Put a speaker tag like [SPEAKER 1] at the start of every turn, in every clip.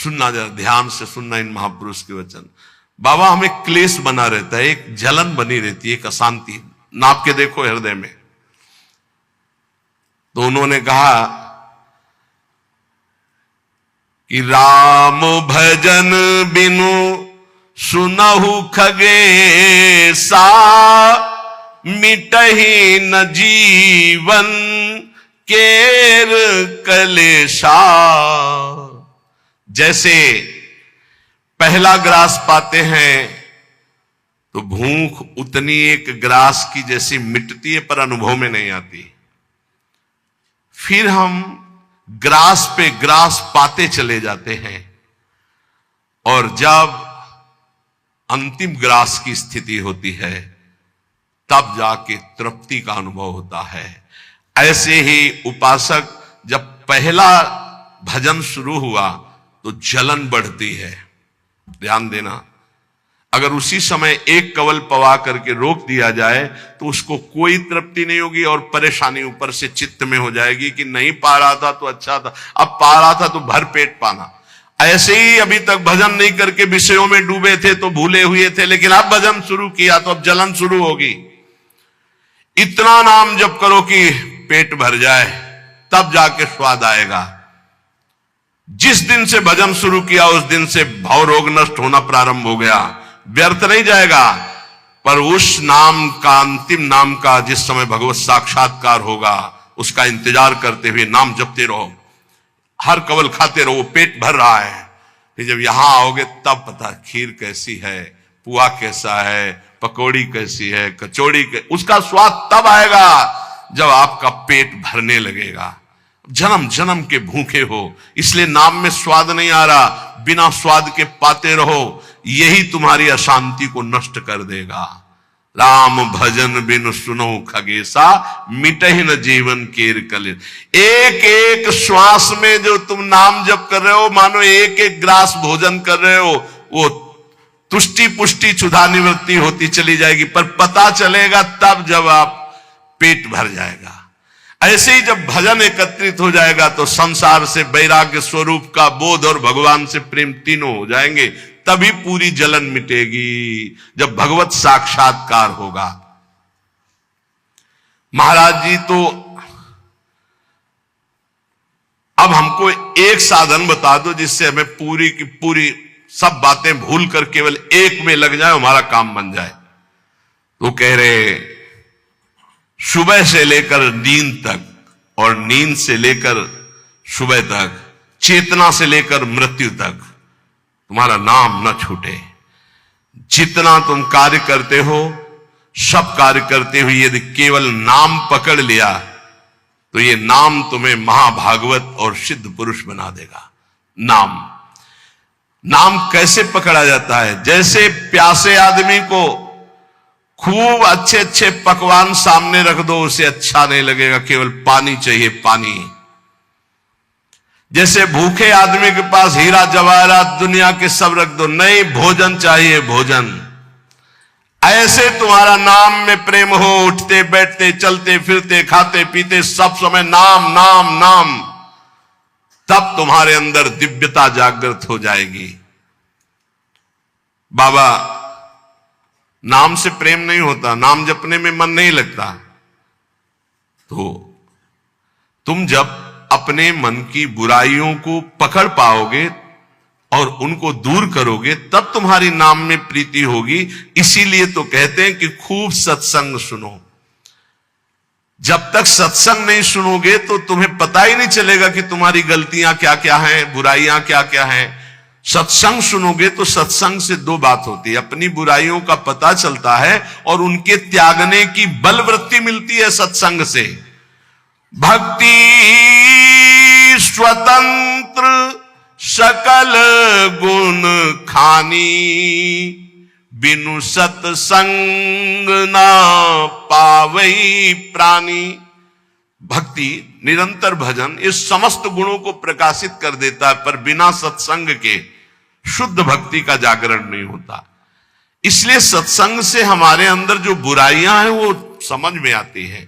[SPEAKER 1] सुनना, जरा ध्यान से सुनना इन महापुरुष के वचन। बाबा, हमें क्लेश बना रहता है, एक जलन बनी रहती है, एक अशांति, नाप के देखो हृदय में। तो उन्होंने कहा कि राम भजन बिनु सुनहु खगेसा, मिटहि न जीवन केर कलेशा। जैसे पहला ग्रास पाते हैं तो भूख उतनी एक ग्रास की जैसी मिटती है, पर अनुभव में नहीं आती। फिर हम ग्रास पे ग्रास पाते चले जाते हैं, और जब अंतिम ग्रास की स्थिति होती है तब जाके तृप्ति का अनुभव होता है। ऐसे ही उपासक जब पहला भजन शुरू हुआ तो जलन बढ़ती है। ध्यान देना, अगर उसी समय एक कवल पवा करके रोक दिया जाए तो उसको कोई तृप्ति नहीं होगी, और परेशानी ऊपर से चित्त में हो जाएगी कि नहीं पा रहा था तो अच्छा था, अब पा रहा था तो भर पेट पाना। ऐसे ही अभी तक भजन नहीं करके विषयों में डूबे थे तो भूले हुए थे, लेकिन अब भजन शुरू किया तो अब जलन शुरू होगी। इतना नाम जप करो कि पेट भर जाए, तब जाके स्वाद आएगा। जिस दिन से भजन शुरू किया उस दिन से भव रोग नष्ट होना प्रारंभ हो गया। व्यर्थ नहीं जाएगा, पर उस नाम का, अंतिम नाम का, जिस समय भगवत साक्षात्कार होगा उसका इंतजार करते हुए नाम जपते रहो, हर कवल खाते रहो, पेट भर रहा है। फिर जब यहां आओगे तब पता खीर कैसी है, पुआ कैसा है, पकौड़ी कैसी है, कचौड़ी उसका स्वाद तब आएगा जब आपका पेट भरने लगेगा। जन्म जन्म के भूखे हो, इसलिए नाम में स्वाद नहीं आ रहा, बिना स्वाद के पाते रहो, यही तुम्हारी अशांति को नष्ट कर देगा। राम भजन बिनु सुनो खगेसा, मिटहि न जीवन केर कलेश। एक एक श्वास में जो तुम नाम जप कर रहे हो, मानो एक एक ग्रास भोजन कर रहे हो, वो तुष्टि पुष्टि क्षुधा निवृत्ति होती चली जाएगी, पर पता चलेगा तब जब आप पेट भर जाएगा। ऐसे ही जब भजन एकत्रित हो जाएगा तो संसार से वैराग्य स्वरूप का बोध और भगवान से प्रेम तीनों हो जाएंगे, तभी पूरी जलन मिटेगी, जब भगवत साक्षात्कार होगा। महाराज जी तो अब हमको एक साधन बता दो जिससे हमें पूरी की पूरी सब बातें भूल कर केवल एक में लग जाए, हमारा काम बन जाए। तो कह रहे सुबह से लेकर नींद तक और नींद से लेकर सुबह तक, चेतना से लेकर मृत्यु तक तुम्हारा नाम न छूटे। जितना तुम कार्य करते हो, सब कार्य करते हुए यदि केवल नाम पकड़ लिया तो ये नाम तुम्हें महाभागवत और सिद्ध पुरुष बना देगा। नाम कैसे पकड़ा जाता है? जैसे प्यासे आदमी को खूब अच्छे अच्छे पकवान सामने रख दो, उसे अच्छा नहीं लगेगा, केवल पानी चाहिए, पानी। जैसे भूखे आदमी के पास हीरा जवाहरात दुनिया के सब रख दो, नहीं, भोजन चाहिए, भोजन। ऐसे तुम्हारा नाम में प्रेम हो, उठते बैठते चलते फिरते खाते पीते सब समय नाम नाम नाम, तब तुम्हारे अंदर दिव्यता जागृत हो जाएगी। बाबा, नाम से प्रेम नहीं होता, नाम जपने में मन नहीं लगता, तो तुम जब अपने मन की बुराइयों को पकड़ पाओगे और उनको दूर करोगे तब तुम्हारी नाम में प्रीति होगी। इसीलिए तो कहते हैं कि खूब सत्संग सुनो। जब तक सत्संग नहीं सुनोगे तो तुम्हें पता ही नहीं चलेगा कि तुम्हारी गलतियां क्या क्या हैं, बुराइयां क्या क्या हैं। सत्संग सुनोगे तो सत्संग से दो बात होती है, अपनी बुराइयों का पता चलता है और उनके त्यागने की बलवृत्ति मिलती है सत्संग से। भक्ति स्वतंत्र सकल गुण खानी, बिनु सत्संग ना पावई प्राणी। भक्ति, निरंतर भजन इस समस्त गुणों को प्रकाशित कर देता है, पर बिना सत्संग के शुद्ध भक्ति का जागरण नहीं होता। इसलिए सत्संग से हमारे अंदर जो बुराइयां हैं वो समझ में आती हैं।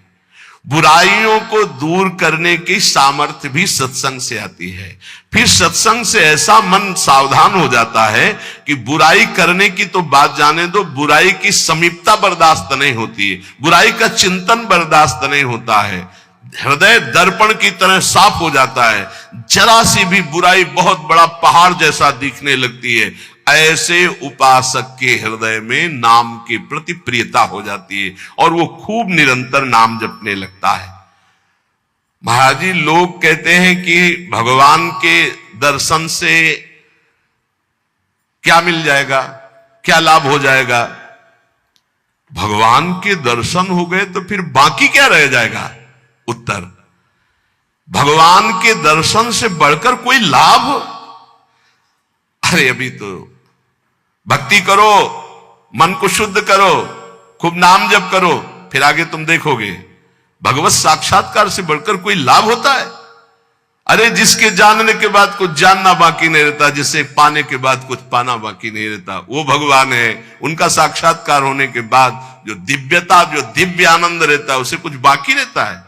[SPEAKER 1] बुराइयों को दूर करने की सामर्थ्य भी सत्संग से आती है। फिर सत्संग से ऐसा मन सावधान हो जाता है कि बुराई करने की तो बात जाने दो, बुराई की समीपता बर्दाश्त नहीं होती है, बुराई का चिंतन बर्दाश्त नहीं होता है। हृदय दर्पण की तरह साफ हो जाता है, जरा सी भी बुराई बहुत बड़ा पहाड़ जैसा दिखने लगती है। ऐसे उपासक के हृदय में नाम के प्रति प्रियता हो जाती है और वो खूब निरंतर नाम जपने लगता है। महाराज जी, लोग कहते हैं कि भगवान के दर्शन से क्या मिल जाएगा, क्या लाभ हो जाएगा? भगवान के दर्शन हो गए तो फिर बाकी क्या रह जाएगा? उत्तर, भगवान के दर्शन से बढ़कर कोई लाभ? अरे अभी तो भक्ति करो, मन को शुद्ध करो, खूब नाम जप करो, फिर आगे तुम देखोगे भगवत साक्षात्कार से बढ़कर कोई लाभ होता है? अरे जिसके जानने के बाद कुछ जानना बाकी नहीं रहता, जिसे पाने के बाद कुछ पाना बाकी नहीं रहता, वो भगवान है। उनका साक्षात्कार होने के बाद जो दिव्यता, जो दिव्य आनंद रहता है, उसे कुछ बाकी रहता है।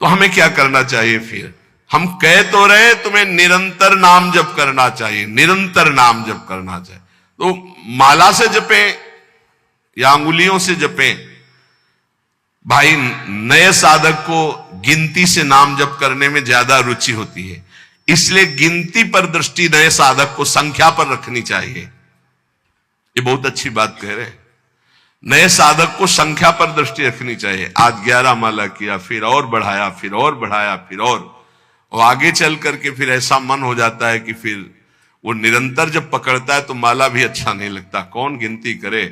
[SPEAKER 1] तो हमें क्या करना चाहिए? फिर हम कह तो रहे तुम्हें निरंतर नाम जप करना चाहिए, निरंतर नाम जप करना चाहिए। तो माला से जपे या अंगुलियों से जपे? भाई, नए साधक को गिनती से नाम जप करने में ज्यादा रुचि होती है, इसलिए गिनती पर दृष्टि नए साधक को संख्या पर रखनी चाहिए। ये बहुत अच्छी बात कह रहे हैं। नए साधक को संख्या पर दृष्टि रखनी चाहिए। आज 11 माला किया, फिर और बढ़ाया, फिर और बढ़ाया, फिर और आगे चल करके फिर ऐसा मन हो जाता है कि फिर वो निरंतर जब पकड़ता है तो माला भी अच्छा नहीं लगता। कौन गिनती करे,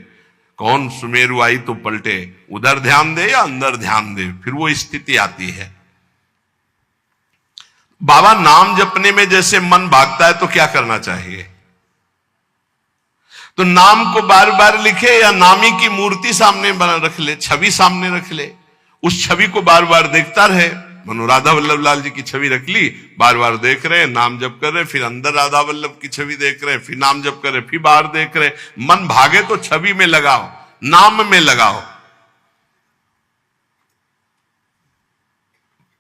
[SPEAKER 1] कौन सुमेरु आई तो पलटे, उधर ध्यान दे या अंदर ध्यान दे, फिर वो स्थिति आती है। बाबा, नाम जपने में जैसे मन भागता है तो क्या करना चाहिए? तो नाम को बार बार लिखे या नामी की मूर्ति सामने बना रख ले, छवि सामने रख ले, उस छवि को बार बार देखता रहे। मनो राधा वल्लभ लाल जी की छवि रख ली, बार बार देख रहे, नाम जप कर रहे, फिर अंदर राधा वल्लभ की छवि देख रहे, फिर नाम जप कर रहे, फिर बाहर देख रहे। मन भागे तो छवि में लगाओ, नाम में लगाओ।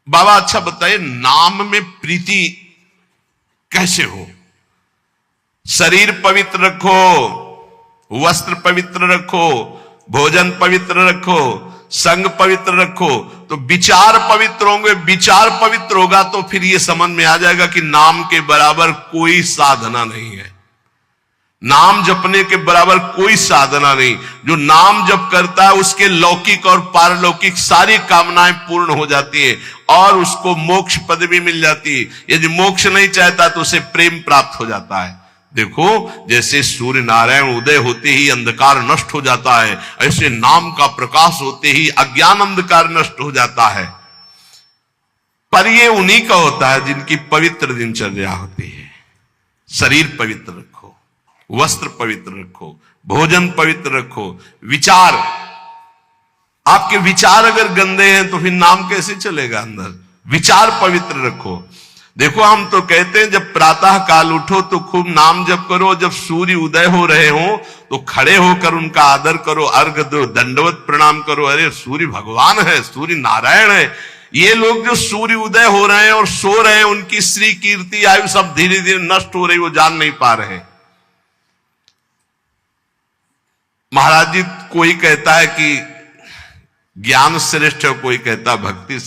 [SPEAKER 1] बाबा, अच्छा बताइए, नाम में प्रीति कैसे हो? शरीर पवित्र रखो, वस्त्र पवित्र रखो, भोजन पवित्र रखो, संग पवित्र रखो, तो विचार पवित्र होंगे। विचार पवित्र होगा तो फिर ये समझ में आ जाएगा कि नाम के बराबर कोई साधना नहीं है, नाम जपने के बराबर कोई साधना नहीं। जो नाम जप करता है उसके लौकिक और पारलौकिक सारी कामनाएं पूर्ण हो जाती है और उसको मोक्ष पदवी मिल जाती है। यदि मोक्ष नहीं चाहता तो उसे प्रेम प्राप्त हो जाता है। देखो, जैसे सूर्य नारायण उदय होते ही अंधकार नष्ट हो जाता है, ऐसे नाम का प्रकाश होते ही अज्ञान अंधकार नष्ट हो जाता है। पर ये उन्हीं का होता है जिनकी पवित्र दिनचर्या होती है। शरीर पवित्र रखो, वस्त्र पवित्र रखो, भोजन पवित्र रखो, विचार, आपके विचार अगर गंदे हैं तो फिर नाम कैसे चलेगा अंदर? विचार पवित्र रखो। देखो, हम तो कहते हैं जब प्रातः काल उठो तो खूब नाम जप करो, जब सूर्य उदय हो रहे हो तो खड़े होकर उनका आदर करो, अर्घ दो, दंडवत प्रणाम करो। अरे सूर्य भगवान है, सूर्य नारायण है। ये लोग जो सूर्य उदय हो रहे हैं और सो रहे हैं, उनकी श्री कीर्ति आयु सब धीरे धीरे नष्ट हो रही, वो जान नहीं पा रहे। महाराज जी, कोई कहता है कि ज्ञान श्रेष्ठ है, कोई कहता है भक्ति।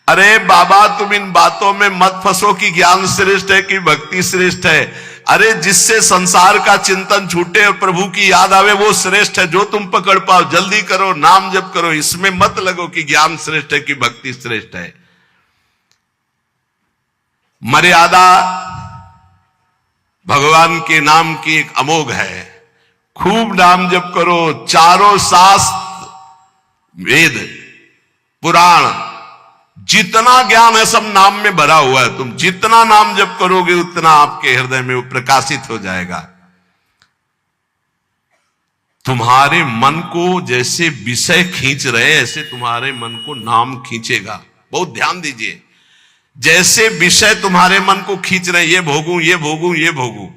[SPEAKER 1] अरे बाबा, तुम इन बातों में मत फंसो कि ज्ञान श्रेष्ठ है कि भक्ति श्रेष्ठ है। अरे जिससे संसार का चिंतन छूटे और प्रभु की याद आवे वो श्रेष्ठ है। जो तुम पकड़ पाओ जल्दी करो, नाम जप करो, इसमें मत लगो कि ज्ञान श्रेष्ठ है कि भक्ति श्रेष्ठ है। मर्यादा भगवान के नाम की एक अमोघ है। खूब नाम जप करो, चारों शास्त्र, वेद, पुराण, जितना ज्ञान है सब नाम में भरा हुआ है। तुम जितना नाम जप करोगे उतना आपके हृदय में वो प्रकाशित हो जाएगा। तुम्हारे मन को जैसे विषय खींच रहे ऐसे तुम्हारे मन को नाम खींचेगा। बहुत ध्यान दीजिए, जैसे विषय तुम्हारे मन को खींच रहे, ये भोगूं, ये भोगूं, ये भोगूं,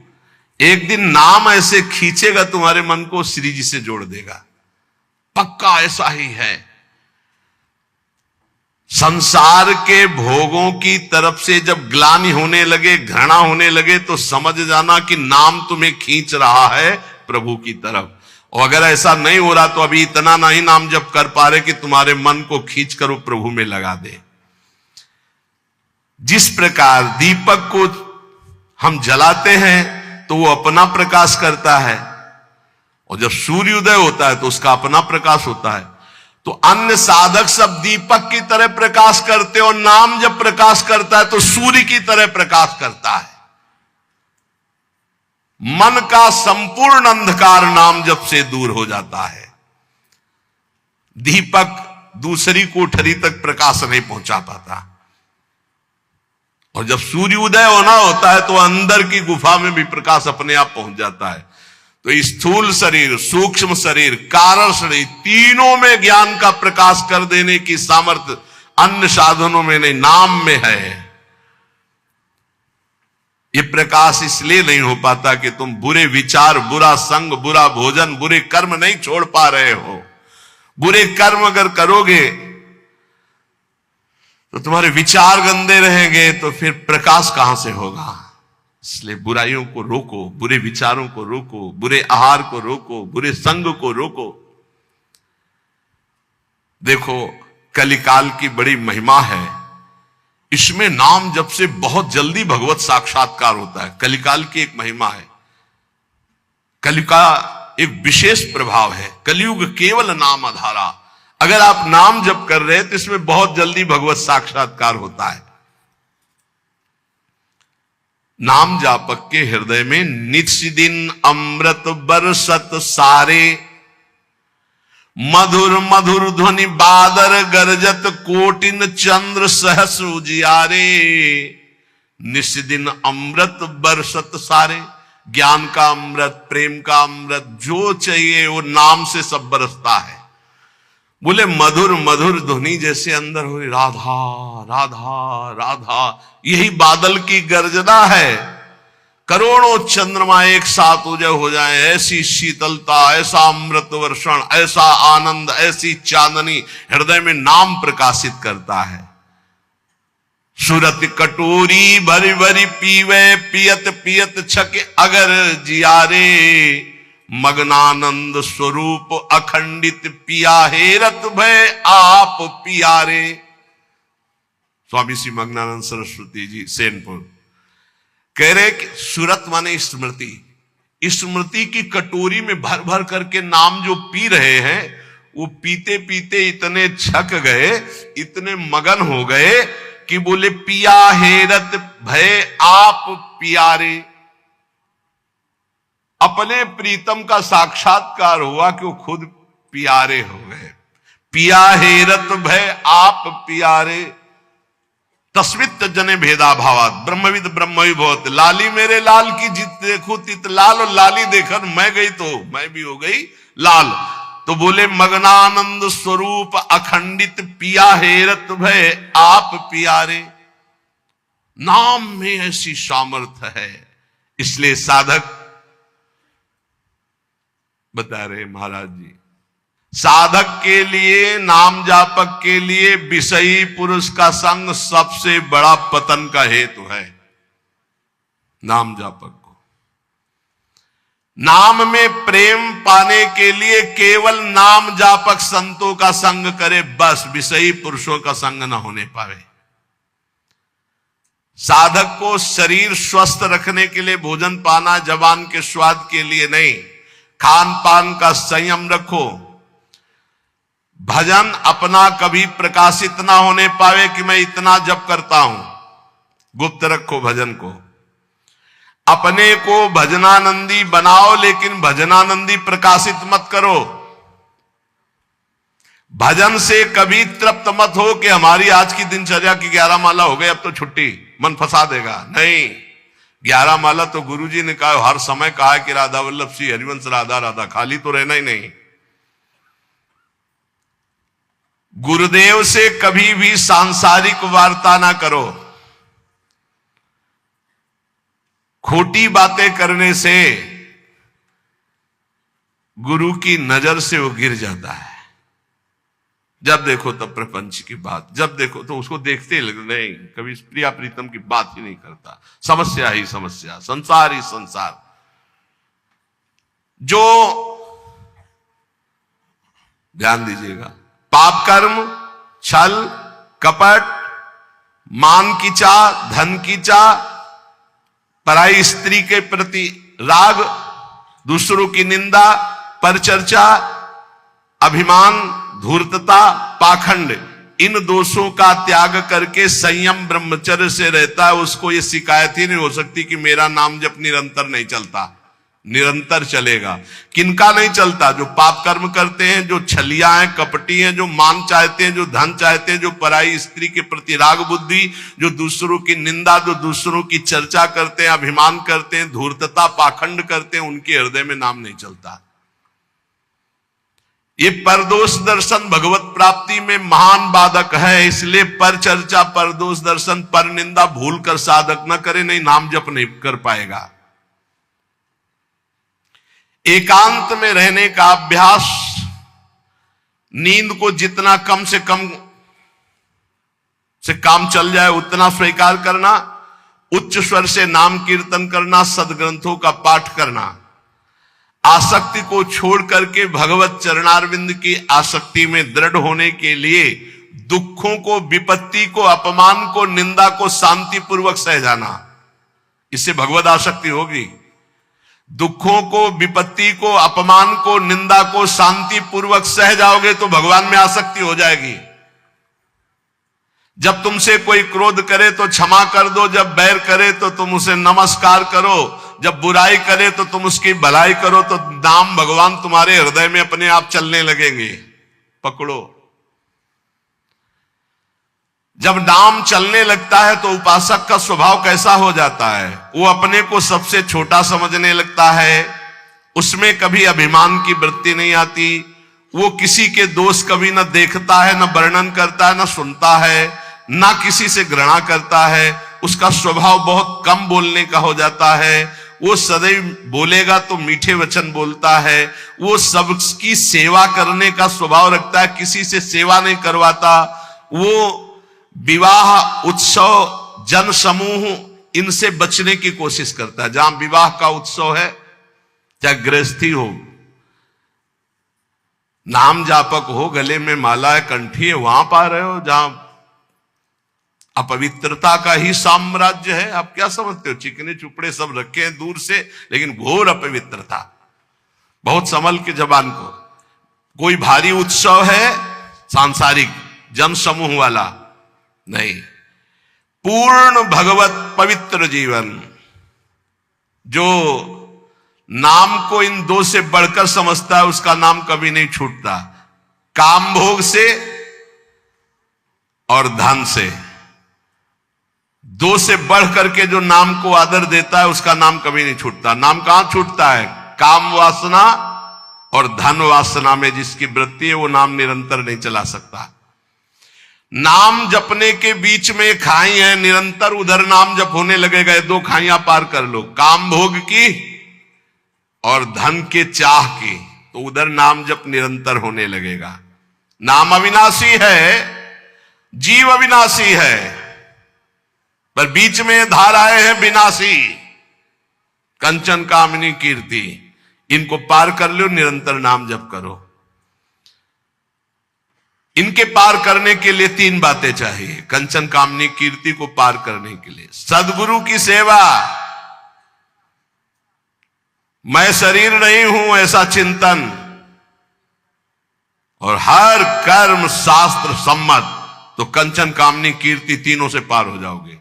[SPEAKER 1] एक दिन नाम ऐसे खींचेगा तुम्हारे मन को, श्री जी से जोड़ देगा। पक्का ऐसा ही है। संसार के भोगों की तरफ से जब ग्लानि होने लगे, घृणा होने लगे, तो समझ जाना कि नाम तुम्हें खींच रहा है प्रभु की तरफ। और अगर ऐसा नहीं हो रहा तो अभी इतना नहीं नाम जप कर पा रहे कि तुम्हारे मन को खींच कर वो प्रभु में लगा दे। जिस प्रकार दीपक को हम जलाते हैं तो वो अपना प्रकाश करता है, और जब सूर्योदय होता है तो उसका अपना प्रकाश होता है। तो अन्य साधक सब दीपक की तरह प्रकाश करते, और नाम जब प्रकाश करता है तो सूर्य की तरह प्रकाश करता है। मन का संपूर्ण अंधकार नाम जप से दूर हो जाता है। दीपक दूसरी कोठरी तक प्रकाश नहीं पहुंचा पाता, और जब सूर्य उदय होना होता है तो अंदर की गुफा में भी प्रकाश अपने आप पहुंच जाता है। तो स्थूल शरीर, सूक्ष्म शरीर, कारण शरीर, तीनों में ज्ञान का प्रकाश कर देने की सामर्थ्य अन्य साधनों में नहीं, नाम में है। ये प्रकाश इसलिए नहीं हो पाता कि तुम बुरे विचार, बुरा संग, बुरा भोजन, बुरे कर्म नहीं छोड़ पा रहे हो। बुरे कर्म अगर करोगे तो तुम्हारे विचार गंदे रहेंगे, तो फिर प्रकाश कहां से होगा। इसलिए बुराइयों को रोको, बुरे विचारों को रोको, बुरे आहार को रोको, बुरे संग को रोको। देखो, कलिकाल की बड़ी महिमा है। इसमें नाम जप से बहुत जल्दी भगवत साक्षात्कार होता है। कलिकाल की एक महिमा है। कलि का एक विशेष प्रभाव है। कलयुग केवल नाम आधारा। अगर आप नाम जप कर रहे हैं तो इसमें बहुत जल्दी भगवत साक्षात्कार होता है। नाम जापक के हृदय में नित्य दिन अमृत बरसत सारे, मधुर मधुर ध्वनि बादर गरजत, कोटिन चंद्र सहस उजियारे। नित्य दिन अमृत बरसत सारे, ज्ञान का अमृत, प्रेम का अमृत, जो चाहिए वो नाम से सब बरसता है। बोले मधुर मधुर ध्वनि जैसे अंदर हो, राधा राधा राधा, यही बादल की गर्जना है। करोड़ों चंद्रमा एक साथ उदय हो जाए, ऐसी शीतलता, ऐसा अमृत वर्षण, ऐसा आनंद, ऐसी चांदनी हृदय में नाम प्रकाशित करता है। सुरत कटोरी भरी भरी पीवे, पियत पियत छक अगर जियारे। मग्नानंद स्वरूप अखंडित पिया हेरत भय आप पियारे। स्वामी श्री मग्नानंद सरस्वती जी सेनपुर कह रहे कि सुरत माने स्मृति। स्मृति की कटोरी में भर भर करके नाम जो पी रहे हैं, वो पीते पीते इतने छक गए, इतने मगन हो गए कि बोले पिया हेरत भय आप पियारे। अपने प्रीतम का साक्षात्कार हुआ कि वो खुद प्यारे हो गए। पिया हेरत भय आप प्यारे, तस्मित जने भेदा भावात, ब्रह्मविद ब्रह्मवि भवत। लाली मेरे लाल की जित देखो तित लाल, और लाली देखकर मैं गई तो मैं भी हो गई लाल। तो बोले मग्नानंद स्वरूप अखंडित पिया हेरत भय आप प्यारे। नाम में ऐसी सामर्थ्य है। इसलिए साधक बता रहे महाराज जी, साधक के लिए, नाम जापक के लिए विषयी पुरुष का संग सबसे बड़ा पतन का हेतु है। नाम जापक को नाम में प्रेम पाने के लिए केवल नाम जापक संतों का संग करे, बस विषयी पुरुषों का संग न होने पावे। साधक को शरीर स्वस्थ रखने के लिए भोजन पाना जबान के स्वाद के लिए नहीं, खान पान का संयम रखो। भजन अपना कभी प्रकाशित ना होने पावे कि मैं इतना जप करता हूं, गुप्त रखो भजन को। अपने को भजनानंदी बनाओ, लेकिन भजनानंदी प्रकाशित मत करो। भजन से कभी तृप्त मत हो कि हमारी आज की दिनचर्या की 11 माला हो गई, अब तो छुट्टी, मन फंसा देगा। नहीं, 11 माला तो गुरुजी ने कहा, हर समय कहा है कि राधा वल्लभ श्री हरिवंश राधा राधा, खाली तो रहना ही नहीं। गुरुदेव से कभी भी सांसारिक वार्ता ना करो। खोटी बातें करने से गुरु की नजर से वो गिर जाता है। जब देखो तब प्रपंच की बात, जब देखो तो उसको देखते ही नहीं, कभी प्रिया प्रीतम की बात ही नहीं करता। समस्या ही समस्या, संसार ही संसार। जो ध्यान दीजिएगा, पाप कर्म, छल, कपट, मान की चाह, धन की चाह, पराई स्त्री के प्रति राग, दूसरों की निंदा, परचर्चा, अभिमान, धूर्तता, पाखंड, इन दोषों का त्याग करके संयम ब्रह्मचर्य से रहता है, उसको ये शिकायत ही नहीं हो सकती कि मेरा नाम जब निरंतर नहीं चलता। निरंतर चलेगा। किनका नहीं चलता? जो पाप कर्म करते हैं, जो छलिया हैं, कपटी हैं, जो मान चाहते हैं, जो धन चाहते हैं, जो पराई स्त्री के प्रति राग बुद्धि, जो दूसरों की निंदा, जो दूसरों की चर्चा करते हैं, अभिमान करते हैं, धूर्तता, पाखंड करते हैं, उनके हृदय में नाम नहीं चलता। ये परदोष दर्शन भगवत प्राप्ति में महान बाधक है। इसलिए पर चर्चा, परदोष दर्शन, पर निंदा भूल कर साधक न करे, नहीं नाम जप नहीं कर पाएगा। एकांत में रहने का अभ्यास, नींद को जितना कम से कम से काम चल जाए उतना स्वीकार करना, उच्च स्वर से नाम कीर्तन करना, सदग्रंथों का पाठ करना, आसक्ति को छोड़ करके भगवत चरणारविंद की आसक्ति में दृढ़ होने के लिए दुखों को, विपत्ति को, अपमान को, निंदा को शांतिपूर्वक सह जाना, इससे भगवत आसक्ति होगी। दुखों को, विपत्ति को, अपमान को, निंदा को शांति पूर्वक सह जाओगे तो भगवान में आसक्ति हो जाएगी। जब तुमसे कोई क्रोध करे तो क्षमा कर दो, जब बैर करे तो तुम उसे नमस्कार करो, जब बुराई करे तो तुम उसकी भलाई करो, तो नाम भगवान तुम्हारे हृदय में अपने आप चलने लगेंगे। पकड़ो। जब नाम चलने लगता है तो उपासक का स्वभाव कैसा हो जाता है? वो अपने को सबसे छोटा समझने लगता है, उसमें कभी अभिमान की वृत्ति नहीं आती, वो किसी के दोष कभी न देखता है, न वर्णन करता है, न सुनता है, न किसी से घृणा करता है। उसका स्वभाव बहुत कम बोलने का हो जाता है। वो सदैव बोलेगा तो मीठे वचन बोलता है। वो सबकी सेवा करने का स्वभाव रखता है, किसी से सेवा नहीं करवाता। वो विवाह, उत्सव, जन समूह, इनसे बचने की कोशिश करता है। जहां विवाह का उत्सव है, चाहे गृहस्थी हो, नाम जापक हो, गले में माला है, कंठी है, वहां पा रहे हो जहां अपवित्रता का ही साम्राज्य है। आप क्या समझते हो? चिकने चुपड़े सब रखे हैं दूर से, लेकिन घोर अपवित्रता। बहुत संभल के जबान को। कोई भारी उत्सव है सांसारिक, जन समूह वाला नहीं, पूर्ण भगवत पवित्र जीवन। जो नाम को इन दो से बढ़कर समझता है, उसका नाम कभी नहीं छूटता। काम भोग से और धन से, दो से बढ़ करके जो नाम को आदर देता है, उसका नाम कभी नहीं छूटता। नाम कहां छूटता है? काम वासना और धन वासना में जिसकी वृत्ति है, वो नाम निरंतर नहीं चला सकता। नाम जपने के बीच में एक खाई है, निरंतर उधर नाम जप होने लगेगा। दो खाइयां पार कर लो, काम भोग की और धन के चाह की, तो उधर नाम जप निरंतर होने लगेगा। नाम अविनाशी है, जीव अविनाशी है, पर बीच में धाराएं हैं विनाशी। कंचन, कामनी, कीर्ति, इनको पार कर लो, निरंतर नाम जप करो। इनके पार करने के लिए तीन बातें चाहिए। कंचन, कामनी, कीर्ति को पार करने के लिए सदगुरु की सेवा, मैं शरीर नहीं हूं ऐसा चिंतन, और हर कर्म शास्त्र सम्मत, तो कंचन, कामनी, कीर्ति तीनों से पार हो जाओगे।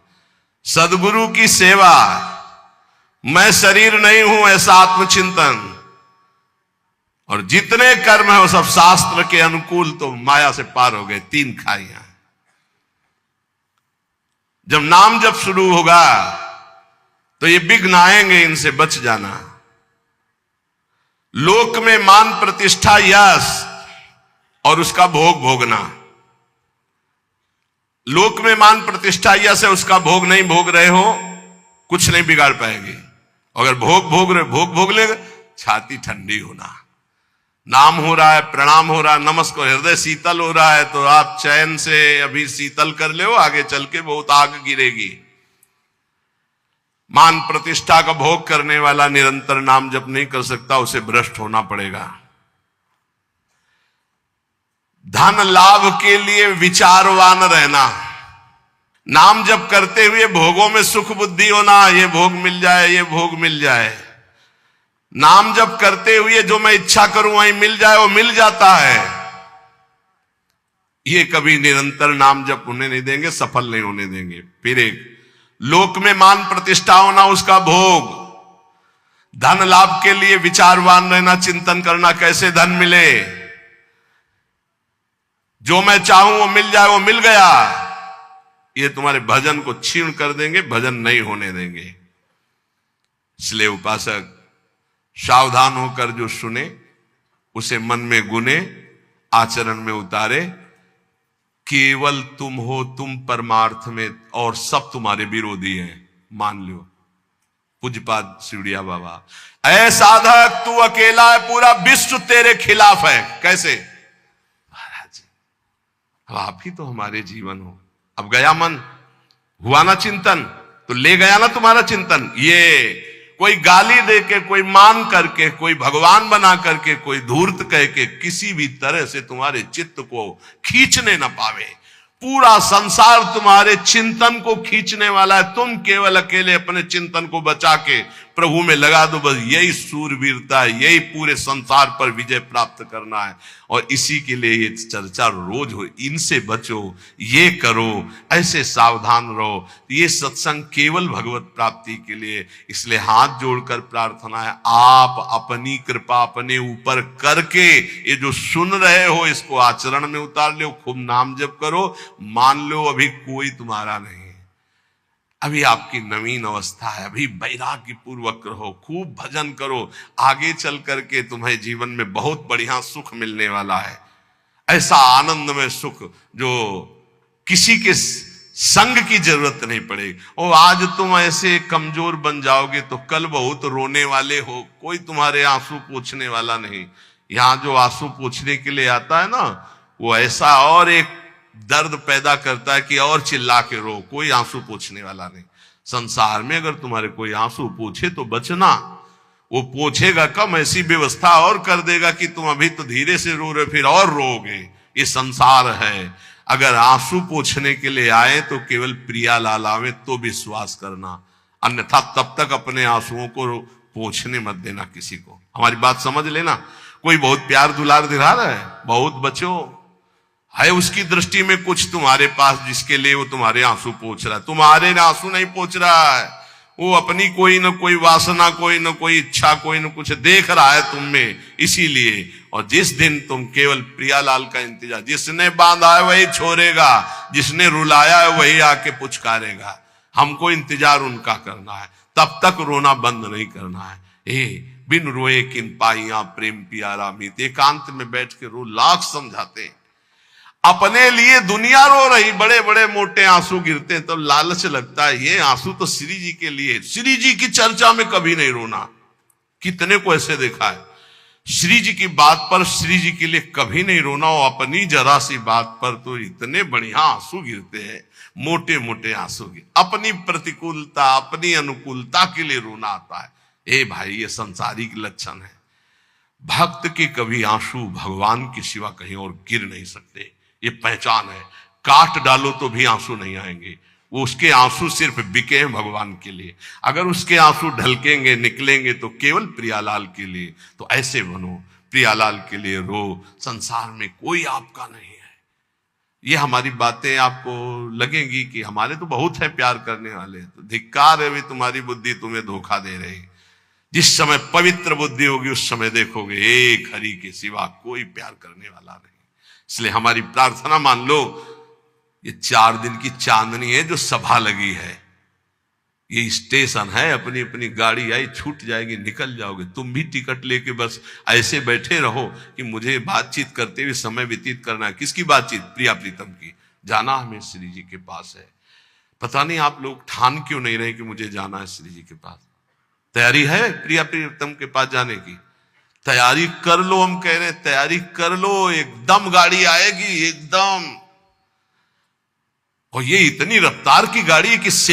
[SPEAKER 1] सदगुरु की सेवा, मैं शरीर नहीं हूं ऐसा आत्मचिंतन, और जितने कर्म है वो सब शास्त्र के अनुकूल, तो माया से पार हो गए। तीन खाइयां। जब नाम जब शुरू होगा तो ये विघ्न आएंगे, इनसे बच जाना। लोक में मान, प्रतिष्ठा, यश और उसका भोग भोगना। लोक में मान, प्रतिष्ठा, यश है, उसका भोग नहीं भोग रहे हो, कुछ नहीं बिगाड़ पाएगी। अगर भोग भोग ले, छाती ठंडी होना, नाम हो रहा है, प्रणाम हो रहा है, नमस्कार, हृदय शीतल हो रहा है, तो आप चैन से अभी शीतल कर ले, आगे चल के बहुत आग गिरेगी। मान प्रतिष्ठा का भोग करने वाला निरंतर नाम जप नहीं कर सकता, उसे भ्रष्ट होना पड़ेगा। धन लाभ के लिए विचारवान रहना, नाम जप करते हुए भोगों में सुख बुद्धि होना, ये भोग मिल जाए, ये भोग मिल जाए। नाम जप करते हुए जो मैं इच्छा करूं वहीं मिल जाए, वो मिल जाता है। ये कभी निरंतर नाम जप होने नहीं देंगे, सफल नहीं होने देंगे। फिर एक लोक में मान प्रतिष्ठा होना, उसका भोग। धन लाभ के लिए विचारवान रहना, चिंतन करना कैसे धन मिले, जो मैं चाहूं वो मिल जाए, वो मिल गया। ये तुम्हारे भजन को क्षीण कर देंगे, भजन नहीं होने देंगे। इसलिए उपासक सावधान होकर जो सुने उसे मन में गुने, आचरण में उतारे। केवल तुम हो, तुम परमार्थ में, और सब तुम्हारे विरोधी हैं, मान लो। पूज्यपाद शिवड़िया बाबा, ऐ साधक तू अकेला है, पूरा विश्व तेरे खिलाफ है। कैसे महाराज, अब आप ही तो हमारे जीवन हो। अब गया मन, हुआ ना चिंतन, तो ले गया ना तुम्हारा चिंतन। ये कोई गाली दे के, कोई मान करके, कोई भगवान बना करके, कोई धूर्त कह के किसी भी तरह से तुम्हारे चित्त को खींचने ना पावे। पूरा संसार तुम्हारे चिंतन को खींचने वाला है, तुम केवल अकेले अपने चिंतन को बचा के प्रभु में लगा दो। बस यही सूरवीरता है, यही पूरे संसार पर विजय प्राप्त करना है। और इसी के लिए ये चर्चा रोज हो, इनसे बचो, ये करो, ऐसे सावधान रहो। ये सत्संग केवल भगवत प्राप्ति के लिए। इसलिए हाथ जोड़कर प्रार्थना है, आप अपनी कृपा अपने ऊपर करके ये जो सुन रहे हो इसको आचरण में उतार लो। खूब नाम जप करो। मान लो अभी कोई तुम्हारा नहीं, अभी आपकी नवीन अवस्था है, अभी वैराग्य पूर्वक रहो, खूब भजन करो। आगे चल करके तुम्हें जीवन में बहुत बढ़िया सुख मिलने वाला है। ऐसा आनंद में सुख जो किसी के संग की जरूरत नहीं पड़ेगी। और आज तुम ऐसे कमजोर बन जाओगे तो कल बहुत रोने वाले हो, कोई तुम्हारे आंसू पोंछने वाला नहीं। यहां जो आंसू पोंछने के लिए आता है ना, वो ऐसा और एक दर्द पैदा करता है कि और चिल्ला के रो, कोई आंसू पोंछने वाला नहीं। संसार में अगर तुम्हारे कोई आंसू पूछे तो बचना, वो पूछेगा कम, ऐसी व्यवस्था और कर देगा कि तुम अभी तो धीरे से रो रहे, फिर और रोगे। ये संसार है। अगर आंसू पोंछने के लिए आए तो केवल प्रियालाल आवे तो विश्वास करना, अन्यथा तब तक अपने आंसुओं को पोंछने मत देना किसी को। हमारी बात समझ लेना। कोई बहुत प्यार दुलार दिला रहा है, बहुत बचो है, उसकी दृष्टि में कुछ तुम्हारे पास जिसके लिए वो तुम्हारे आंसू पोंछ रहा है। तुम्हारे आंसू नहीं पोंछ रहा है, वो अपनी कोई न कोई वासना, कोई न कोई इच्छा, कोई न कुछ देख रहा है तुम में, इसीलिए। और जिस दिन तुम केवल प्रियालाल का इंतजार, जिसने बांधा है वही छोड़ेगा, जिसने रुलाया है वही आके पुचकारेगा। हमको इंतजार उनका करना है, तब तक रोना बंद नहीं करना है। बिन रोए किन पाइया प्रेम प्यारा मीत, एकांत में बैठ के रो, लाख समझाते हैं। अपने लिए दुनिया रो रही, बड़े बड़े मोटे आंसू गिरते हैं, तब लालच लगता है ये आंसू तो श्री जी के लिए। श्री जी की चर्चा में कभी नहीं रोना। कितने को ऐसे देखा है, श्री जी की बात पर श्री जी के लिए कभी नहीं रोना, और अपनी जरा सी बात पर तो इतने बढ़िया आंसू गिरते हैं, मोटे मोटे आंसू गिर। अपनी प्रतिकूलता, अपनी अनुकूलता के लिए रोना आता है। ए भाई, ये संसारिक लक्षण है। भक्त के कभी आंसू भगवान के सिवा कहीं और गिर नहीं सकते, ये पहचान है। काट डालो तो भी आंसू नहीं आएंगे, वो उसके आंसू सिर्फ बिके हैं भगवान के लिए। अगर उसके आंसू ढलकेंगे, निकलेंगे तो केवल प्रियालाल के लिए। तो ऐसे बनो, प्रियालाल के लिए रो। संसार में कोई आपका नहीं है। ये हमारी बातें आपको लगेंगी कि हमारे तो बहुत है प्यार करने वाले, तो धिक्कार है भी तुम्हारी बुद्धि तुम्हें धोखा दे रही। जिस समय पवित्र बुद्धि होगी उस समय देखोगे एक हरि के सिवा कोई प्यार करने वाला नहीं। इसलिए हमारी प्रार्थना मान लो, ये 4 दिन की चांदनी है जो सभा लगी है, ये स्टेशन है। अपनी अपनी गाड़ी आई, छूट जाएगी, निकल जाओगे। तुम भी टिकट लेके बस ऐसे बैठे रहो कि मुझे बातचीत करते हुए समय व्यतीत करना है। किसकी बातचीत? प्रिया प्रीतम की। जाना हमें श्री जी के पास है। पता नहीं आप लोग ठान क्यों नहीं रहे कि मुझे जाना है श्री जी के पास। तैयारी है प्रिया प्रीतम के पास जाने की? तैयारी कर लो, हम कह रहे हैं तैयारी कर लो, एकदम गाड़ी आएगी एकदम। और ये इतनी रफ्तार की गाड़ी है कि